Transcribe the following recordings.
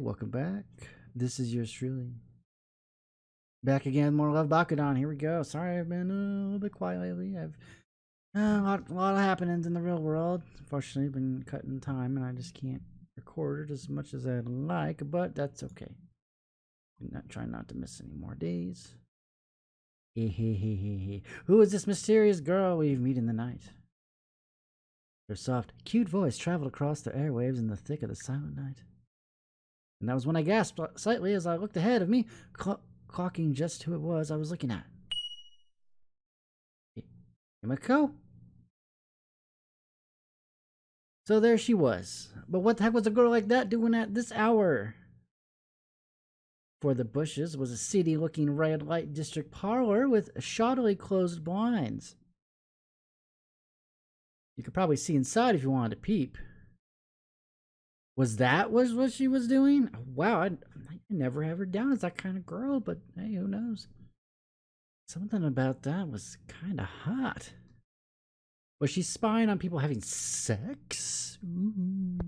welcome back. This is yours truly. Back again, more Love Bakudan. Here we go. Sorry, I've been a little bit quiet lately. I've a lot of happenings in the real world. Unfortunately, I've been cutting time, and I just can't record it as much as I'd like, but that's okay. I'm not trying not to miss any more days. Who is this mysterious girl we've met in the night? Her soft, cute voice traveled across the airwaves in the thick of the silent night. And that was when I gasped slightly as I looked ahead of me, clocking just who it was I was looking at. Himiko? So there she was. But what the heck was a girl like that doing at this hour? For the bushes was a seedy-looking red light district parlor with shoddily closed blinds. You could probably see inside if you wanted to peep. Was that what she was doing? Wow, I never have her down as that kind of girl, but hey, who knows? Something about that was kind of hot. Was she spying on people having sex? Ooh.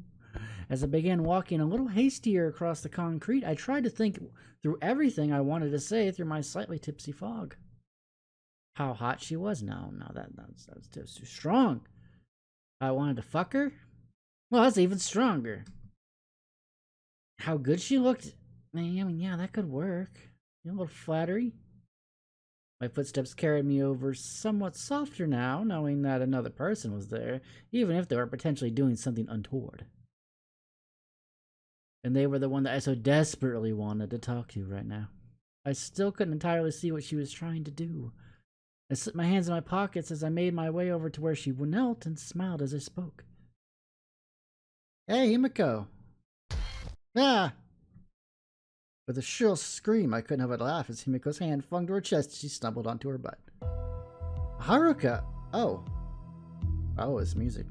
As I began walking a little hastier across the concrete, I tried to think through everything I wanted to say through my slightly tipsy fog. How hot she was? No, that was too strong. I wanted to fuck her? Well, that's even stronger. How good she looked? I mean, yeah, that could work. A little flattery. My footsteps carried me over somewhat softer now, knowing that another person was there, even if they were potentially doing something untoward. And they were the one that I so desperately wanted to talk to right now. I still couldn't entirely see what she was trying to do. I slipped my hands in my pockets as I made my way over to where she knelt and smiled as I spoke. Hey, Himiko. Ah! With a shrill scream, I couldn't help but laugh as Himiko's hand flung to her chest as she stumbled onto her butt. Haruka! Oh, it's music.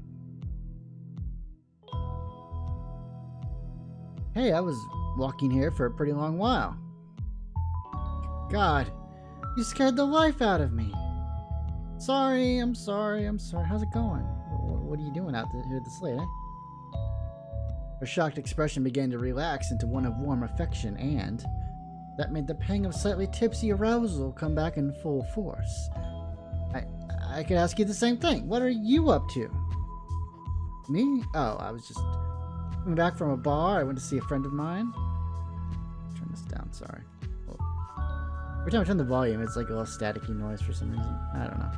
Hey, I was walking here for a pretty long while. God, you scared the life out of me. Sorry, I'm sorry. How's it going? What are you doing out here this late, eh? Her shocked expression began to relax into one of warm affection, and that made the pang of slightly tipsy arousal come back in full force. I could ask you the same thing. What are you up to? Me? Oh, I was just coming back from a bar. I went to see a friend of mine. Turn this down, sorry. Every time I turn the volume, it's like a little staticky noise for some reason. I don't know.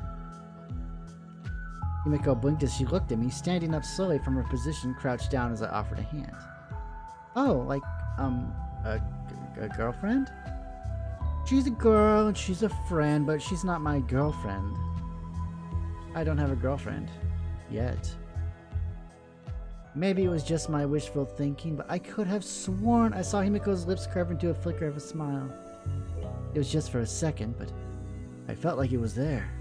Himiko blinked as she looked at me, standing up slowly from her position, crouched down as I offered a hand. Oh, like, a girlfriend? She's a girl and she's a friend, but she's not my girlfriend. I don't have a girlfriend. Yet. Maybe it was just my wishful thinking, but I could have sworn I saw Himiko's lips curve into a flicker of a smile. It was just for a second, but I felt like it was there.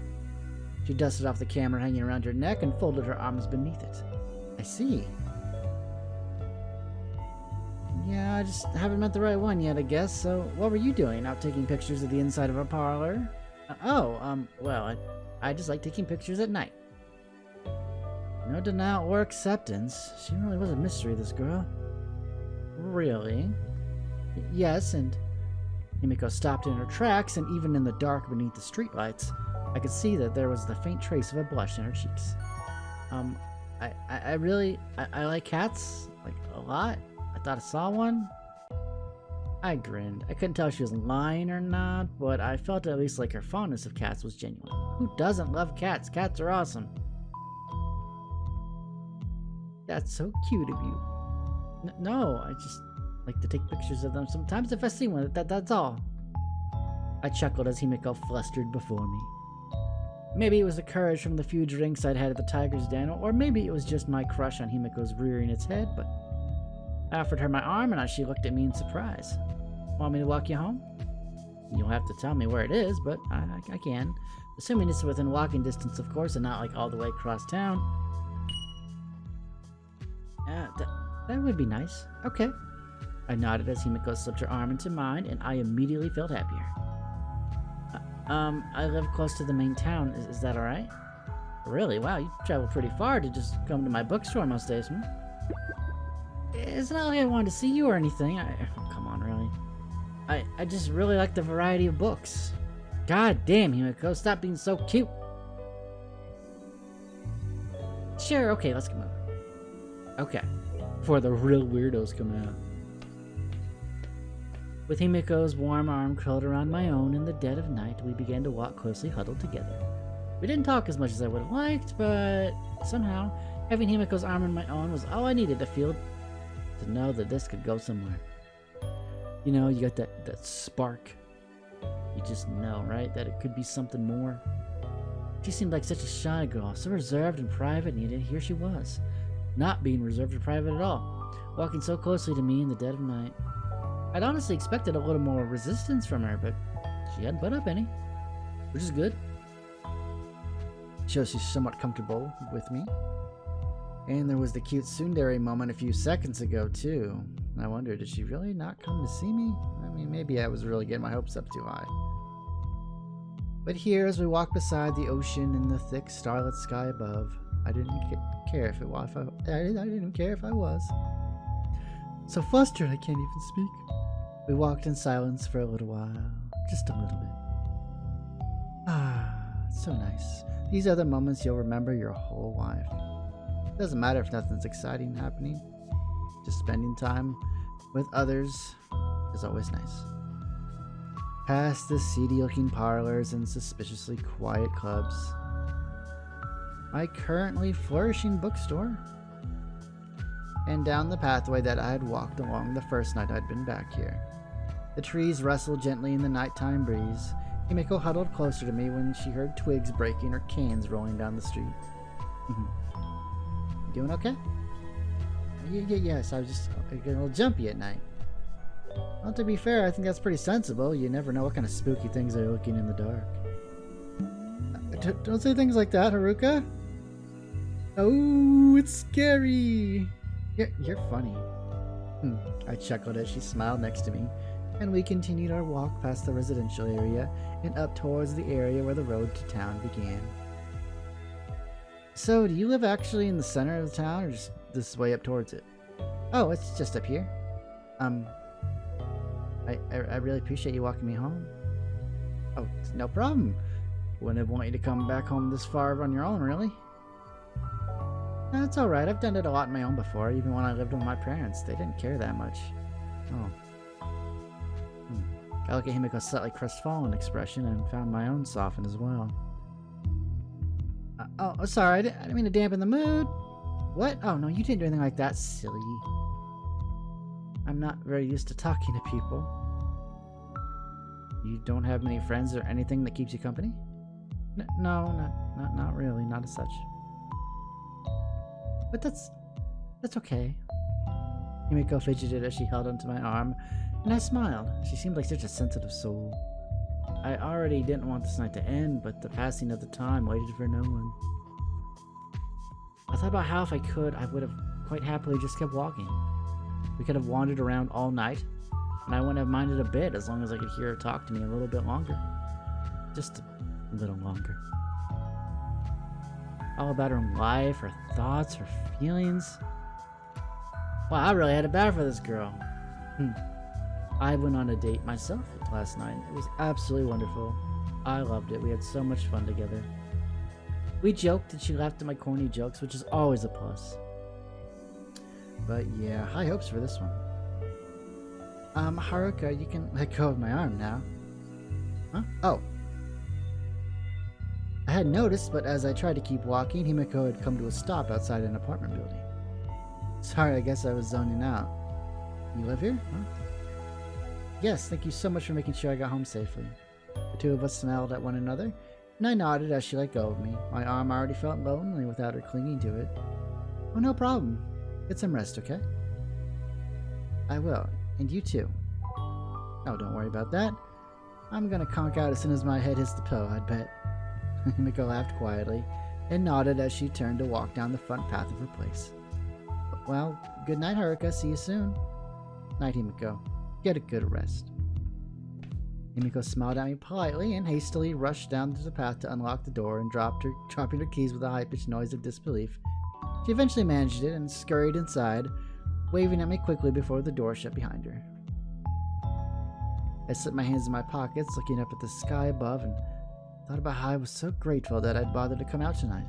She dusted off the camera hanging around her neck and folded her arms beneath it. I see. Yeah, I just haven't met the right one yet, I guess. So, what were you doing? Out taking pictures of the inside of a parlor? Well, I just like taking pictures at night. No denial or acceptance. She really was a mystery, this girl. Really? Yes, and Himiko stopped in her tracks, and even in the dark beneath the streetlights, I could see that there was the faint trace of a blush in her cheeks. I like cats, like, a lot. I thought I saw one. I grinned. I couldn't tell if she was lying or not, but I felt at least like her fondness of cats was genuine. Who doesn't love cats? Cats are awesome. That's so cute of you. No, I just like to take pictures of them sometimes if I see one. That's all. I chuckled as Himiko flustered before me. Maybe it was the courage from the few drinks I'd had at the Tiger's Den, or maybe it was just my crush on Himiko's rearing its head, but I offered her my arm and she looked at me in surprise. Want me to walk you home? You'll have to tell me where it is, but I can. Assuming it's within walking distance, of course, and not like all the way across town. That would be nice. Okay. I nodded as Himiko slipped her arm into mine, and I immediately felt happier. I live close to the main town. Is that alright? Really? Wow, you travel pretty far to just come to my bookstore most days, It's not like I wanted to see you or anything. Oh, come on, really. I just really like the variety of books. God damn, Himiko, stop being so cute. Sure, okay, let's come over. Okay. Before the real weirdos come out. With Himiko's warm arm curled around my own in the dead of night, we began to walk closely huddled together. We didn't talk as much as I would have liked, but somehow, having Himiko's arm in my own was all I needed to know that this could go somewhere. You know, you got that spark. You just know, right? That it could be something more. She seemed like such a shy girl, so reserved and private, and yet here she was. Not being reserved or private at all. Walking so closely to me in the dead of night. I'd honestly expected a little more resistance from her, but she hadn't put up any. Which is good. Shows she's somewhat comfortable with me. And there was the cute tsundere moment a few seconds ago, too. I wonder, did she really not come to see me? I mean, maybe I was really getting my hopes up too high. But here, as we walked beside the ocean and the thick starlit sky above, I didn't care if I didn't care if I was. So flustered I can't even speak. We walked in silence for a little while, just a little bit. Ah, it's so nice. These are the moments you'll remember your whole life. It doesn't matter if nothing's exciting happening. Just spending time with others is always nice. Past the seedy-looking parlors and suspiciously quiet clubs. My currently flourishing bookstore. And down the pathway that I had walked along the first night I'd been back here. The trees rustled gently in the nighttime breeze. Himiko huddled closer to me when she heard twigs breaking or cans rolling down the street. You doing okay? Yes, I was just getting a little jumpy at night. Well, to be fair, I think that's pretty sensible. You never know what kind of spooky things are looking in the dark. Don't say things like that, Haruka. Oh, it's scary. You're funny. I chuckled as she smiled next to me, and we continued our walk past the residential area and up towards the area where the road to town began. So, do you live actually in the center of the town, or just this way up towards it? Oh, it's just up here. I really appreciate you walking me home. Oh, no problem. Wouldn't have wanted you to come back home this far on your own, really. That's alright, I've done it a lot on my own before, even when I lived with my parents. They didn't care that much. Oh. I looked at Himiko's slightly crestfallen expression and found my own soften as well. Oh, sorry, I didn't mean to dampen the mood. What? Oh, no, you didn't do anything like that, silly. I'm not very used to talking to people. You don't have many friends or anything that keeps you company? No, not really, not as such. But that's okay. Himiko fidgeted as she held onto my arm, and I smiled. She seemed like such a sensitive soul. I already didn't want this night to end, but the passing of the time waited for no one. I thought about how if I could, I would have quite happily just kept walking. We could have wandered around all night, and I wouldn't have minded a bit as long as I could hear her talk to me a little bit longer. Just a little longer. All about her life, her thoughts, her feelings. Wow, I really had it bad for this girl. I went on a date myself last night. It was absolutely wonderful. I loved it. We had so much fun together. We joked and she laughed at my corny jokes, which is always a plus. But yeah, high hopes for this one. Haruka, you can let go of my arm now. Huh? Oh. I hadn't noticed, but as I tried to keep walking, Himiko had come to a stop outside an apartment building. Sorry, I guess I was zoning out. You live here? Huh? Yes, thank you so much for making sure I got home safely. The two of us smiled at one another, and I nodded as she let go of me. My arm already felt lonely without her clinging to it. Oh, no problem. Get some rest, okay? I will, and you too. Oh, don't worry about that. I'm gonna conk out as soon as my head hits the pillow, I'd bet. Himiko laughed quietly and nodded as she turned to walk down the front path of her place. Well, good night, Haruka. See you soon. Night, Himiko. Get a good rest. Himiko smiled at me politely and hastily rushed down to the path to unlock the door and dropping her keys with a high-pitched noise of disbelief. She eventually managed it and scurried inside, waving at me quickly before the door shut behind her. I slipped my hands in my pockets, looking up at the sky above, and thought about how I was so grateful that I'd bothered to come out tonight.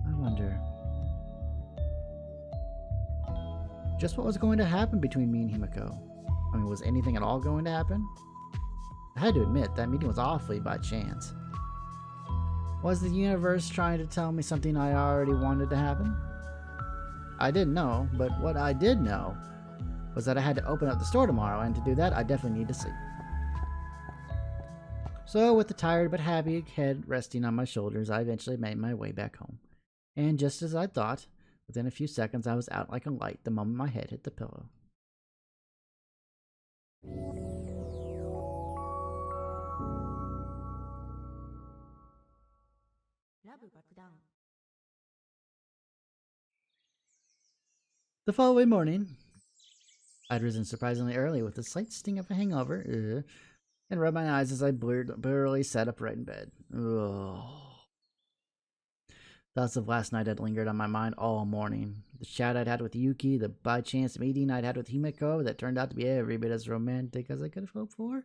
I wonder just what was going to happen between me and Himiko. I mean, was anything at all going to happen? I had to admit, that meeting was awfully by chance. Was the universe trying to tell me something I already wanted to happen? I didn't know, but what I did know was that I had to open up the store tomorrow, and to do that, I definitely need to sleep. So, with the tired but happy head resting on my shoulders, I eventually made my way back home. And just as I thought, within a few seconds I was out like a light the moment my head hit the pillow. The following morning, I'd risen surprisingly early with a slight sting of a hangover, and rubbed my eyes as I blurrily sat upright in bed. Ugh. Thoughts of last night had lingered on my mind all morning. The chat I'd had with Yuki, the by-chance meeting I'd had with Himiko that turned out to be every bit as romantic as I could have hoped for.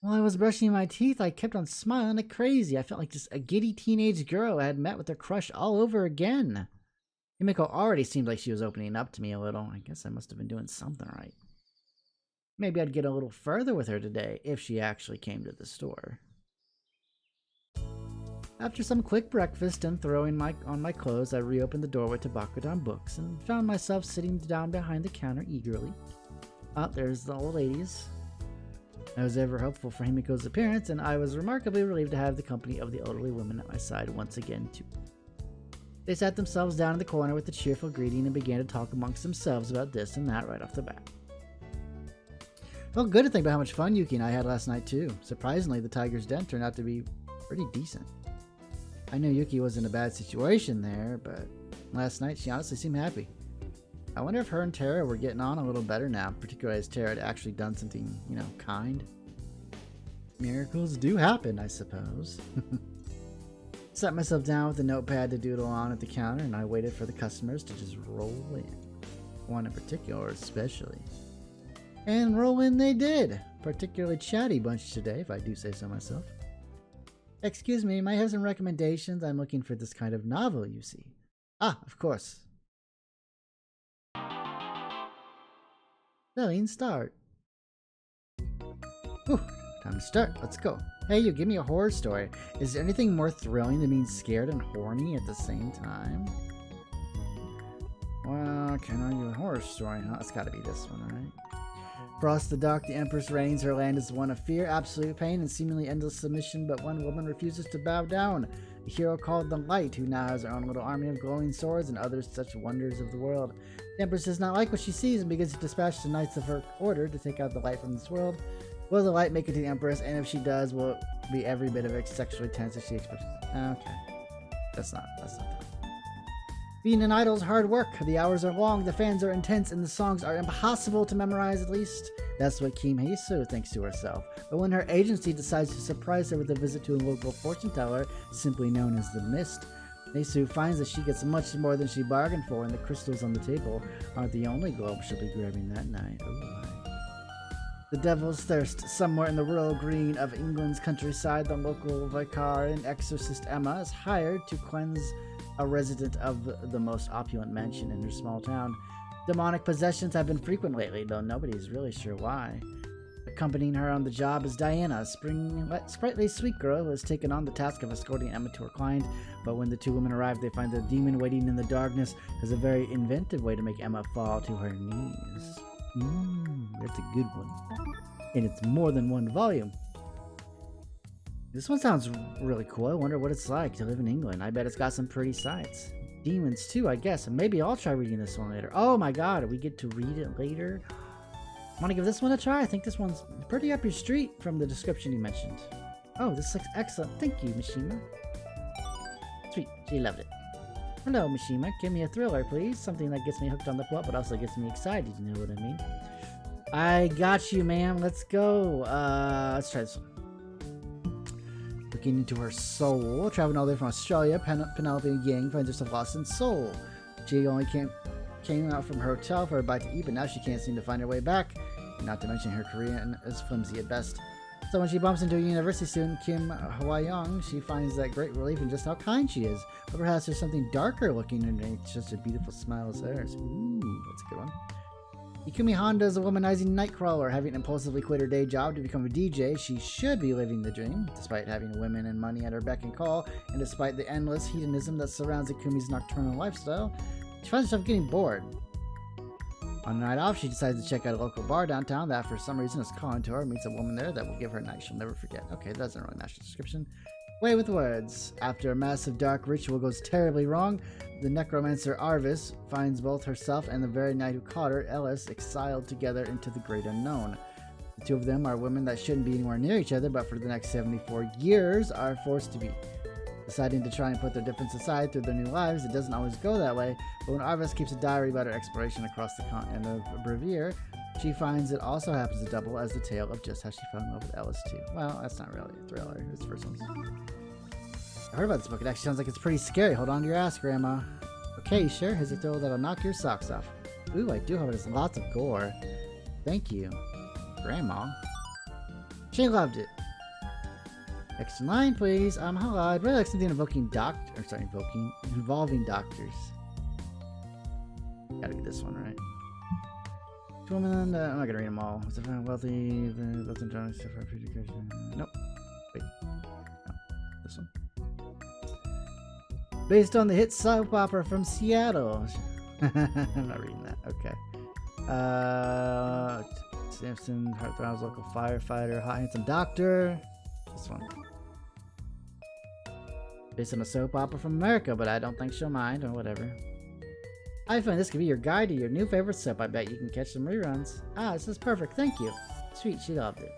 While I was brushing my teeth, I kept on smiling like crazy. I felt like just a giddy teenage girl I had met with her crush all over again. Himiko already seemed like she was opening up to me a little. I guess I must have been doing something right. Maybe I'd get a little further with her today if she actually came to the store. After some quick breakfast and throwing on my clothes, I reopened the doorway to Bakudan Books and found myself sitting down behind the counter eagerly. There's the old ladies. I was ever hopeful for Himiko's appearance, and I was remarkably relieved to have the company of the elderly women at my side once again, too. They sat themselves down in the corner with a cheerful greeting and began to talk amongst themselves about this and that right off the bat. Felt good to think about how much fun Yuki and I had last night, too. Surprisingly, the Tiger's Den turned out to be pretty decent. I knew Yuki was in a bad situation there, but last night she honestly seemed happy. I wonder if her and Tara were getting on a little better now, particularly as Tara had actually done something, kind. Miracles do happen, I suppose. Sat myself down with a notepad to doodle on at the counter, and I waited for the customers to just roll in. One in particular, especially. And roll in they did. Particularly chatty bunch today, if I do say so myself. Excuse me, might have some recommendations. I'm looking for this kind of novel, you see. Of course. Selling start. Whew, time to start. Let's go. Hey, you, give me a horror story. Is there anything more thrilling than being scared and horny at the same time? Well, can I do a horror story, huh? It's gotta be this one, right? Across the dock, the Empress reigns. Her land is one of fear, absolute pain, and seemingly endless submission, but one woman refuses to bow down. A hero called the Light, who now has her own little army of glowing swords and other such wonders of the world. The Empress does not like what she sees and begins to dispatch the knights of her order to take out the Light from this world. Will the Light make it to the Empress? And if she does, will it be every bit of it sexually tense as she expects? Okay. That's not that. Being an idol is hard work. The hours are long, the fans are intense, and the songs are impossible to memorize, at least. That's what Kim Heisu thinks to herself. But when her agency decides to surprise her with a visit to a local fortune teller, simply known as the Mist, Heisu finds that she gets much more than she bargained for, and the crystals on the table aren't the only globe she'll be grabbing that night. Ooh. The Devil's Thirst. Somewhere in the rural green of England's countryside, the local vicar and exorcist Emma is hired to cleanse a resident of the most opulent mansion in her small town. Demonic possessions have been frequent lately, though nobody's really sure why. Accompanying her on the job is Diana, a sprightly sweet girl who has taken on the task of escorting Emma to her client, but when the two women arrive, they find the demon waiting in the darkness has a very inventive way to make Emma fall to her knees. That's a good one. And it's more than one volume. This one sounds really cool. I wonder what it's like to live in England. I bet it's got some pretty sights. Demons too, I guess. And maybe I'll try reading this one later. Oh my god, we get to read it later? Want to give this one a try? I think this one's pretty up your street from the description you mentioned. Oh, this looks excellent. Thank you, Mishima. Sweet, she loved it. Hello, Mishima. Give me a thriller, please. Something that gets me hooked on the plot, but also gets me excited, you know what I mean? I got you, ma'am. Let's go. Let's try this one. Looking into her soul. Traveling all the way from Australia, Penelope Yang finds herself lost in Seoul. She only came out from her hotel for a bite to eat, but now she can't seem to find her way back. Not to mention her Korean is flimsy at best. So when she bumps into a university student, Kim Hwa-young, she finds that great relief in just how kind she is. But perhaps there's something darker looking underneath just a beautiful smile as hers. Ooh, that's a good one. Ikumi Honda is a womanizing nightcrawler. Having impulsively quit her day job to become a DJ, she should be living the dream, despite having women and money at her beck and call, and despite the endless hedonism that surrounds Ikumi's nocturnal lifestyle, she finds herself getting bored. On a night off, she decides to check out a local bar downtown that, for some reason, is calling to her, meets a woman there that will give her a night she'll never forget. Okay, that doesn't really match the description. Way with words. After a massive dark ritual goes terribly wrong, the necromancer Arvis finds both herself and the very knight who caught her, Ellis, exiled together into the great unknown. The two of them are women that shouldn't be anywhere near each other, but for the next 74 years are forced to be. Deciding to try and put their difference aside through their new lives, it doesn't always go that way, but when Arvis keeps a diary about her exploration across the continent of Brevere, she finds it also happens to double as the tale of just how she fell in love with Ellis too. Well, that's not really a thriller. It's the first one. I heard about this book. It actually sounds like it's pretty scary. Hold on to your ass, Grandma. Okay, sure. Here's a thrill that'll knock your socks off. Ooh, I do hope there's lots of gore. Thank you, Grandma. She loved it. Next in line, please. Hello. I'd really like something involving doctors. Gotta be this one, right? Woman, I'm not gonna read them all. Was it wealthy? Nope. Wait. No. This one. Based on the hit soap opera from Seattle. I'm not reading that. Okay. Samson, Heartthrobb's local firefighter, hot handsome doctor. This one. Based on a soap opera from America, but I don't think she'll mind, or whatever. I find this could be your guide to your new favorite soap. I bet you can catch some reruns. Ah, this is perfect. Thank you. Sweet, she loved it.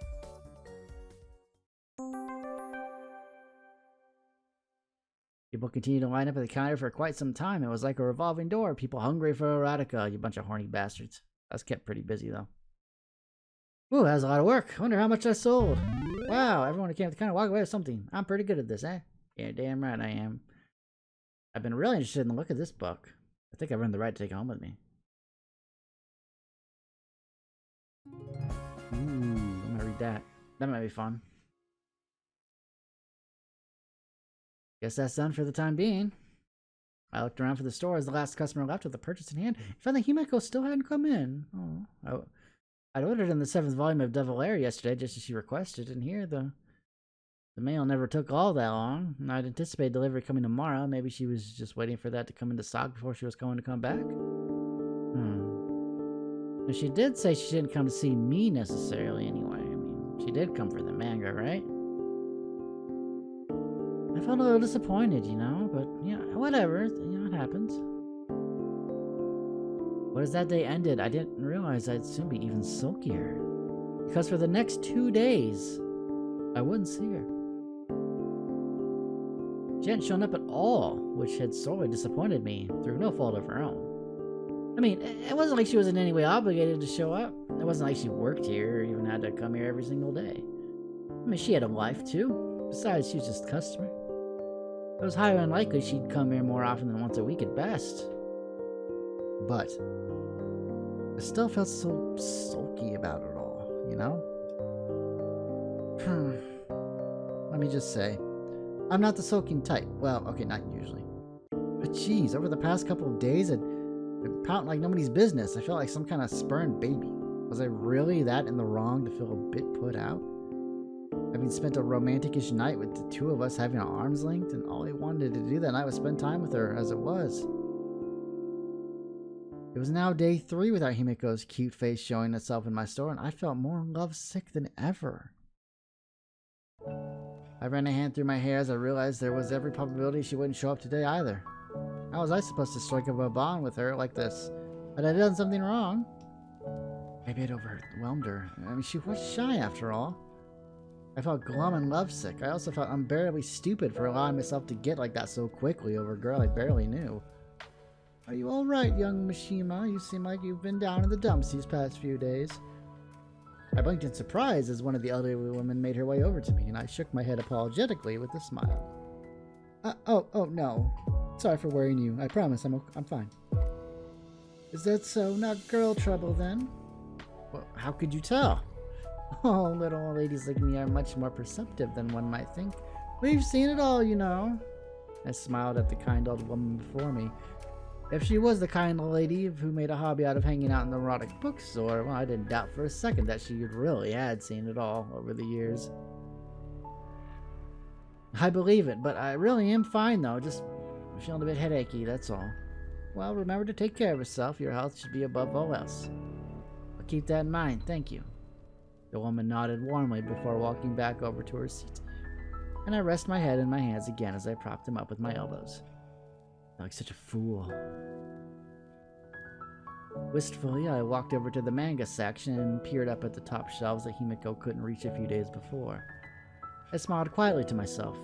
People continued to line up at the counter for quite some time. It was like a revolving door. People hungry for erotica, you bunch of horny bastards. I was kept pretty busy, though. Ooh, that was a lot of work. I wonder how much I sold. Wow, everyone who came to the counter walked away with something. I'm pretty good at this, eh? Yeah, damn right I am. I've been really interested in the look of this book. I think I've earned the right to take it home with me. Ooh, I'm gonna read that. That might be fun. Guess that's done for the time being. I looked around for the store as the last customer left with the purchase in hand. I found that Himeko still hadn't come in. Oh, I'd ordered in the 7th volume of Devil Air yesterday, just as she requested, and here the mail never took all that long. And I'd anticipated delivery coming tomorrow. Maybe she was just waiting for that to come into stock before she was going to come back. But she did say she didn't come to see me necessarily anyway. I mean, she did come for the manga, right? I felt a little disappointed, you know, but, you know, whatever. You know, it happens. But as that day ended, I didn't realize I'd soon be even sulkier. Because for the next 2 days, I wouldn't see her. She hadn't shown up at all, which had sorely disappointed me, through no fault of her own. I mean, it wasn't like she was in any way obligated to show up. It wasn't like she worked here or even had to come here every single day. I mean, she had a life too. Besides, she was just a customer. It was highly unlikely she'd come here more often than once a week at best. But I still felt so sulky about it all, you know? Let me just say, I'm not the sulking type. Well, okay, not usually. But geez, over the past couple of days, I'd been pouting like nobody's business. I felt like some kind of spurned baby. Was I really that in the wrong to feel a bit put out? Having spent a romantic-ish night with the two of us having an arm's length, and all I wanted to do that night was spend time with her, as it was. It was now day 3 without Himeko's cute face showing itself in my store, and I felt more lovesick than ever. I ran a hand through my hair as I realized there was every probability she wouldn't show up today either. How was I supposed to strike up a bond with her like this? Had I done something wrong? Maybe I'd overwhelmed her. I mean, she was shy after all. I felt glum and lovesick. I also felt unbearably stupid for allowing myself to get like that so quickly over a girl I barely knew. Are you alright, young Mishima? You seem like you've been down in the dumps these past few days. I blinked in surprise as one of the elderly women made her way over to me, and I shook my head apologetically with a smile. Oh, no. Sorry for worrying you. I promise I'm fine. Is that so? Not girl trouble, then? Well, how could you tell? Oh, little old ladies like me are much more perceptive than one might think. We've seen it all, you know. I smiled at the kind old woman before me. If she was the kind old lady who made a hobby out of hanging out in the erotic bookstore, well, I didn't doubt for a second that she really had seen it all over the years. I believe it, but I really am fine, though. Just feeling a bit headachy, that's all. Well, remember to take care of yourself. Your health should be above all else. I'll keep that in mind, thank you. The woman nodded warmly before walking back over to her seat, and I rested my head in my hands again as I propped him up with my elbows. I felt like such a fool. Wistfully, I walked over to the manga section and peered up at the top shelves that Himiko couldn't reach a few days before. I smiled quietly to myself.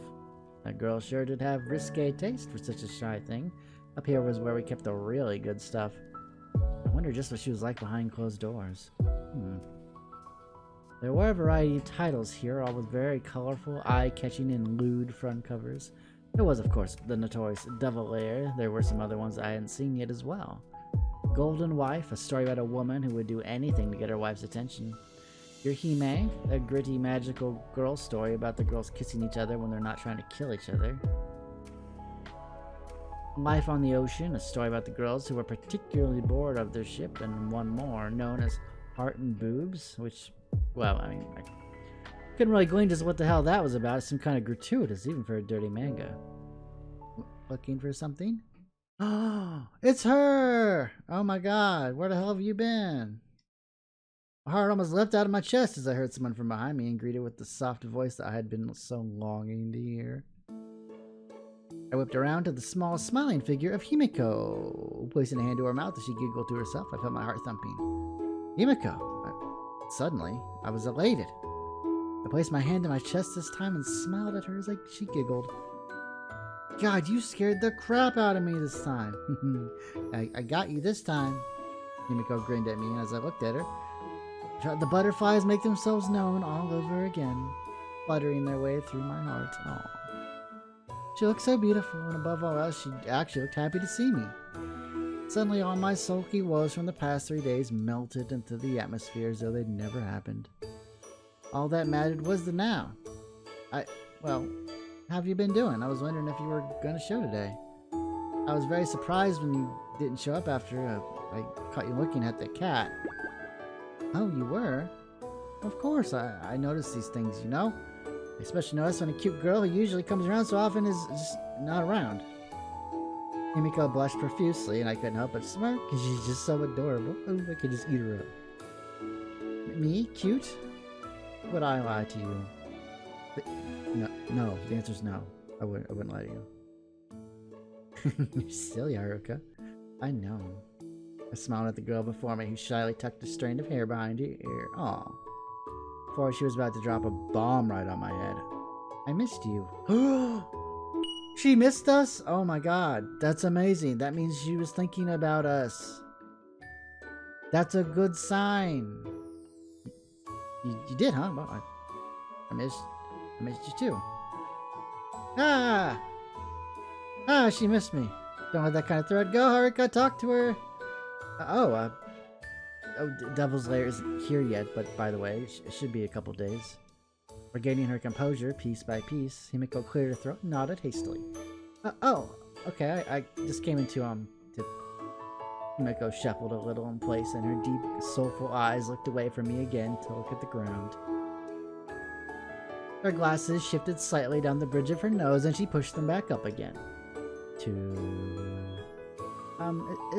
That girl sure did have risque taste for such a shy thing. Up here was where we kept the really good stuff. I wonder just what she was like behind closed doors. There were a variety of titles here, all with very colorful, eye-catching, and lewd front covers. There was, of course, the notorious Devil Lair. There were some other ones I hadn't seen yet as well. Golden Wife, a story about a woman who would do anything to get her wife's attention. Your Hime, a gritty, magical girl story about the girls kissing each other when they're not trying to kill each other. Life on the Ocean, a story about the girls who were particularly bored of their ship, and one more, known as Heart and Boobs, which, well, I mean, I couldn't really glean just what the hell that was about. It seemed kind of gratuitous, even for a dirty manga. Looking for something? Oh, it's her! Oh my god, where the hell have you been? My heart almost leapt out of my chest as I heard someone from behind me and greeted with the soft voice that I had been so longing to hear. I whipped around to the small, smiling figure of Himiko. Placing a hand to her mouth as she giggled to herself, I felt my heart thumping. Himiko! Suddenly, I was elated. I placed my hand to my chest this time and smiled at her as she giggled. God, you scared the crap out of me this time. I got you this time. Himiko grinned at me, and as I looked at her, the butterflies make themselves known all over again, fluttering their way through my heart. Aww. She looked so beautiful, and above all else, she actually looked happy to see me. Suddenly, all my sulky woes from the past 3 days melted into the atmosphere as though they'd never happened. All that mattered was the now. Well, how have you been doing? I was wondering if you were going to show today. I was very surprised when you didn't show up after I caught you looking at the cat. Oh, you were? Of course, I notice these things, you know? I especially notice when a cute girl who usually comes around so often is just not around. Himiko blushed profusely, and I couldn't help but smirk because she's just so adorable. Oh, I could just eat her up. Me? Cute? Would I lie to you? No, the answer's no. I wouldn't lie to you. You're silly, Haruka. I know. I smiled at the girl before me who shyly tucked a strand of hair behind her ear. Aw. Before she was about to drop a bomb right on my head. I missed you. She missed us? Oh my god. That's amazing. That means she was thinking about us. That's a good sign. You did, huh? Well, I missed you too. She missed me. Don't let that kind of thread go, Haruka. Talk to her. Devil's Lair isn't here yet, but by the way, it should be a couple days. Regaining her composure piece by piece, Himiko cleared her throat and nodded hastily. Okay, I just came into, Himiko shuffled a little in place, and her deep, soulful eyes looked away from me again to look at the ground. Her glasses shifted slightly down the bridge of her nose, and she pushed them back up again.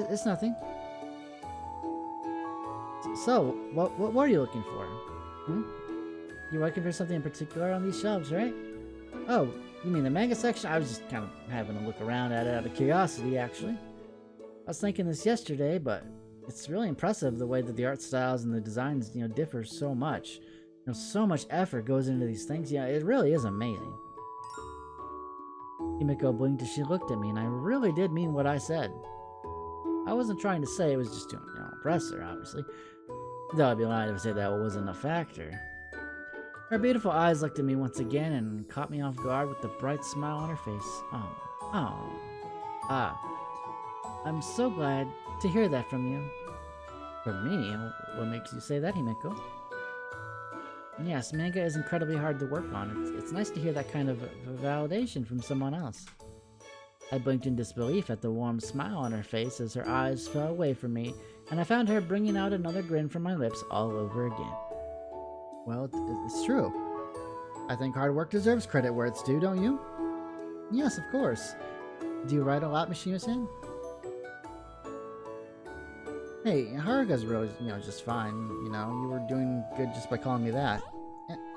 It's nothing. So, what are you looking for? You're looking for something in particular on these shelves, right? Oh, you mean the manga section? I was just kind of having a look around at it out of curiosity, actually. I was thinking this yesterday, but it's really impressive the way that the art styles and the designs, differ so much. So much effort goes into these things. Yeah, it really is amazing. Himiko blinked as she looked at me, and I really did mean what I said. I wasn't trying to say it was just to impress her, obviously. Though I'd be lying if I said that wasn't a factor. Her beautiful eyes looked at me once again and caught me off guard with the bright smile on her face. I'm so glad to hear that from you. From me? What makes you say that, Himiko? Yes, manga is incredibly hard to work on. It's nice to hear that kind of validation from someone else. I blinked in disbelief at the warm smile on her face as her eyes fell away from me, and I found her bringing out another grin from my lips all over again. Well, it's true. I think hard work deserves credit where it's due, don't you? Yes, of course. Do you write a lot, Mishima-san? Hey, Haruka's really, just fine. You were doing good just by calling me that.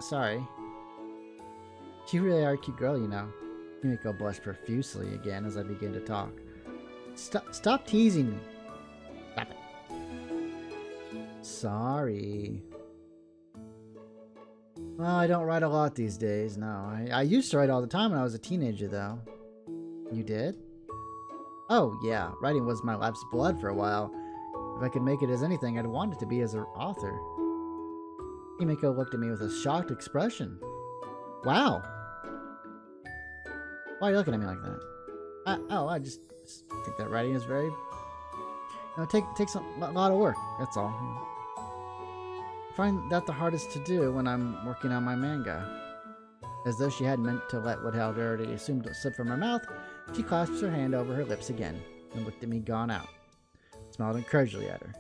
Sorry. You really are a cute girl, Himiko blushed profusely again as I began to talk. Stop teasing me. Stop it. Sorry. Well, I don't write a lot these days, no. I used to write all the time when I was a teenager, though. You did? Oh, yeah. Writing was my life's blood for a while. If I could make it as anything, I'd want it to be as an author. Himiko looked at me with a shocked expression. Wow. Why are you looking at me like that? I just think that writing is very... takes a lot of work, that's all. I find that the hardest to do when I'm working on my manga. As though she hadn't meant to let what had already assumed to slip from her mouth, she clasped her hand over her lips again and looked at me gone out. Smiled encouragingly at her.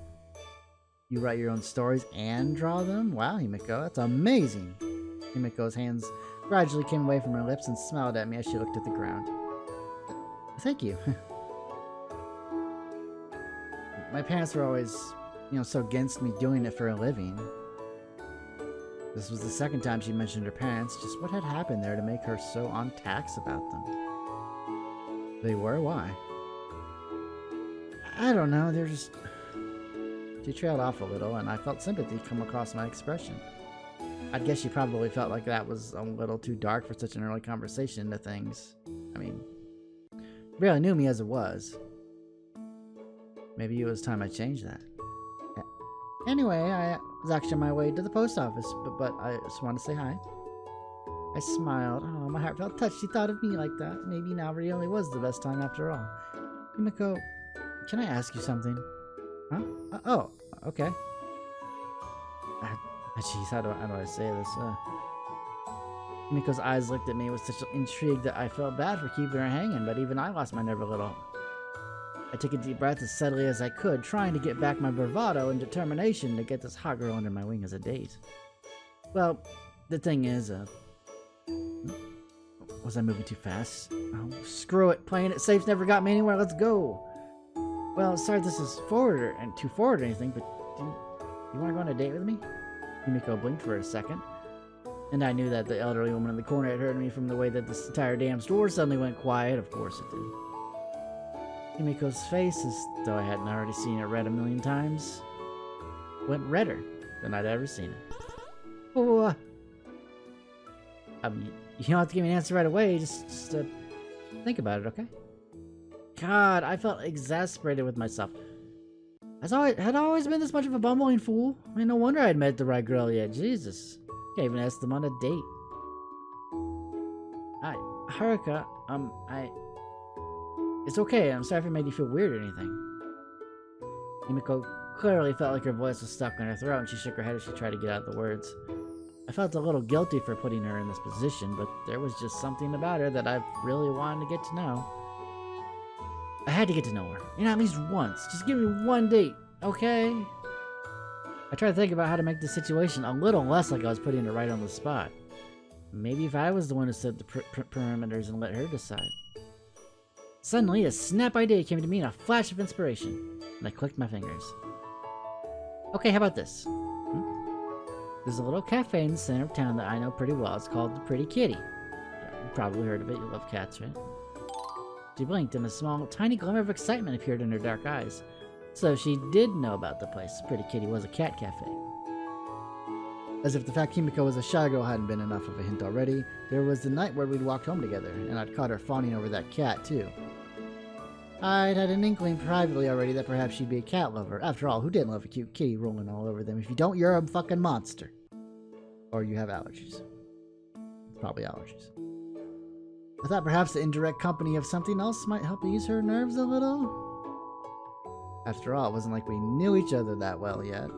You write your own stories and draw them? Wow, Himiko, that's amazing! Himiko's hands gradually came away from her lips and smiled at me as she looked at the ground. Thank you. My parents were always, so against me doing it for a living. This was the second time she mentioned her parents. Just what had happened there to make her so on tax about them? They were? Why? I don't know, they're just... She trailed off a little, and I felt sympathy come across my expression. I'd guess she probably felt like that was a little too dark for such an early conversation into things. I mean, she barely knew me as it was. Maybe it was time I changed that. Anyway, I was actually on my way to the post office, but I just wanted to say hi. I smiled. Oh, my heart felt touched. She thought of me like that. Maybe now really was the best time after all. Himiko, can I ask you something? Huh? Oh, okay. Jeez, how do I say this? Himiko's eyes looked at me with such intrigue that I felt bad for keeping her hanging, but even I lost my nerve a little. I took a deep breath as steadily as I could, trying to get back my bravado and determination to get this hot girl under my wing as a date. Well, the thing is, was I moving too fast? Oh, screw it, playing it safe's never got me anywhere, let's go! Well, sorry this is too forward or anything, but do you want to go on a date with me? Himiko blinked for a second, and I knew that the elderly woman in the corner had heard me from the way that this entire damn store suddenly went quiet. Of course it did. Himiko's face, as though I hadn't already seen it red a million times, went redder than I'd ever seen it. Oh, you don't have to give me an answer right away, just think about it, okay? God, I felt exasperated with myself. Had I always been this much of a bumbling fool? I mean, no wonder I had met the right girl yet. Jesus. Can't even ask them on a date. Haruka, It's okay, I'm sorry if it made you feel weird or anything. Himiko clearly felt like her voice was stuck in her throat, and she shook her head as she tried to get out the words. I felt a little guilty for putting her in this position, but there was just something about her that I really wanted to get to know. I had to get to know her, at least once. Just give me one date, okay? I tried to think about how to make the situation a little less like I was putting her right on the spot. Maybe if I was the one who set the perimeters and let her decide. Suddenly, a snap idea came to me in a flash of inspiration, and I clicked my fingers. Okay, how about this? There's a little cafe in the center of town that I know pretty well. It's called the Pretty Kitty. You've probably heard of it. You love cats, right? She blinked, and a small, tiny glimmer of excitement appeared in her dark eyes. So she did know about the place. Pretty Kitty was a cat cafe. As if the fact Himiko was a shy girl hadn't been enough of a hint already, there was the night where we'd walked home together, and I'd caught her fawning over that cat, too. I'd had an inkling privately already that perhaps she'd be a cat lover. After all, who didn't love a cute kitty rolling all over them? If you don't, you're a fucking monster. Or you have allergies. Probably allergies. I thought perhaps the indirect company of something else might help ease her nerves a little. After all, it wasn't like we knew each other that well yet.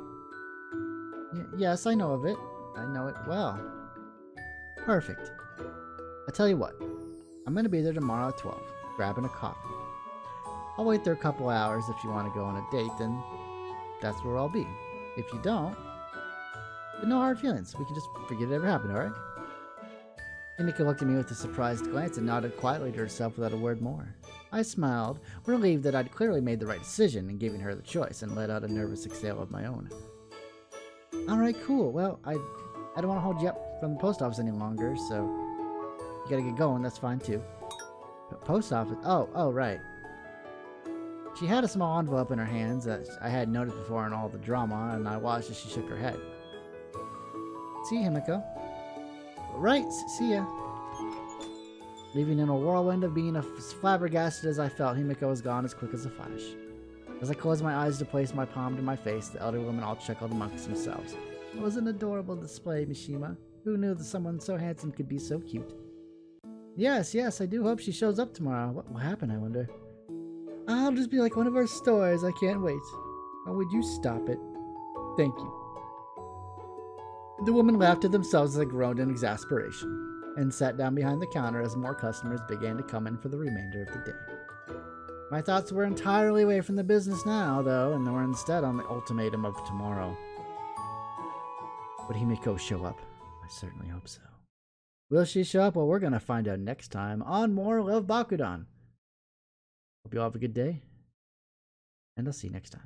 Yes, I know of it. I know it well. Perfect. I tell you what, I'm gonna be there tomorrow at 12, grabbing a coffee. I'll wait there a couple hours. If you want to go on a date, then that's where I'll be. If you don't, then no hard feelings. We can just forget it ever happened, alright? Himiko looked at me with a surprised glance and nodded quietly to herself without a word more. I smiled, relieved that I'd clearly made the right decision in giving her the choice, and let out a nervous exhale of my own. Alright, cool. Well, I don't want to hold you up from the post office any longer, so you gotta get going. That's fine too. But post office? Oh, right. She had a small envelope in her hands that I had noticed before in all the drama, and I watched as she shook her head. See you, Himiko. Right, see ya. Leaving in a whirlwind of being as flabbergasted as I felt, Himiko was gone as quick as a flash. As I closed my eyes to place my palm to my face, the elder women all chuckled amongst themselves. It was an adorable display, Mishima. Who knew that someone so handsome could be so cute? Yes, I do hope she shows up tomorrow. What will happen, I wonder? I'll just be like one of our stores. I can't wait. Oh, would you stop it? Thank you. The women laughed to themselves as I groaned in exasperation, and sat down behind the counter as more customers began to come in for the remainder of the day. My thoughts were entirely away from the business now, though, and were instead on the ultimatum of tomorrow. Would Himiko show up? I certainly hope so. Will she show up? Well, we're going to find out next time on more Love Bakudan. Hope you all have a good day, and I'll see you next time.